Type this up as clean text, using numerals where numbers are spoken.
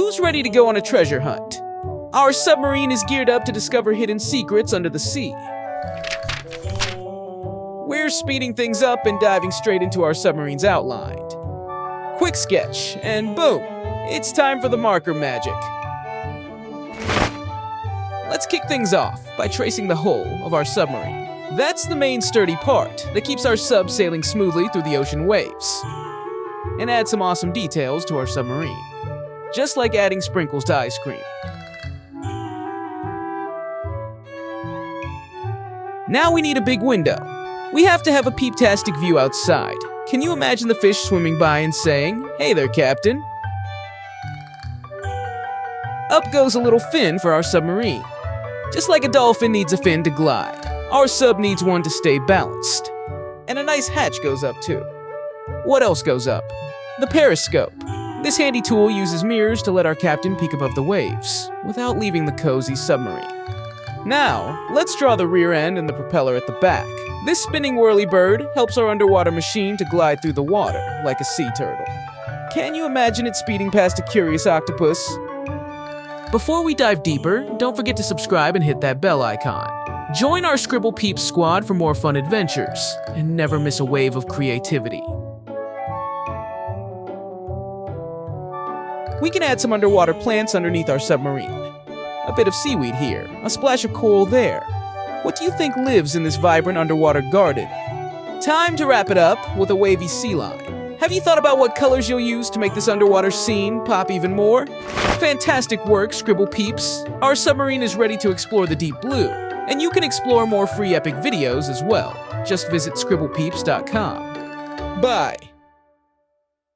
Who's ready to go on a treasure hunt? Our submarine is geared up to discover hidden secrets under the sea. We're speeding things up and diving straight into our submarine's outline. Quick sketch, and boom! It's time for the marker magic. Let's kick things off by tracing the hull of our submarine. That's the main sturdy part that keeps our sub sailing smoothly through the ocean waves. And add some awesome details to our submarine, just like adding sprinkles to ice cream. Now we need a big window. We have to have a peep-tastic view outside. Can you imagine the fish swimming by and saying, "Hey there, Captain"? Up goes a little fin for our submarine. Just like a dolphin needs a fin to glide, our sub needs one to stay balanced. And a nice hatch goes up too. What else goes up? The periscope. This handy tool uses mirrors to let our captain peek above the waves, without leaving the cozy submarine. Now, let's draw the rear end and the propeller at the back. This spinning whirly bird helps our underwater machine to glide through the water like a sea turtle. Can you imagine it speeding past a curious octopus? Before we dive deeper, don't forget to subscribe and hit that bell icon. Join our Scribble Peeps squad for more fun adventures, and never miss a wave of creativity. We can add some underwater plants underneath our submarine. A bit of seaweed here, a splash of coral there. What do you think lives in this vibrant underwater garden? Time to wrap it up with a wavy sea line. Have you thought about what colors you'll use to make this underwater scene pop even more? Fantastic work, Scribble Peeps! Our submarine is ready to explore the deep blue, and you can explore more free epic videos as well. Just visit scribblepeeps.com. Bye!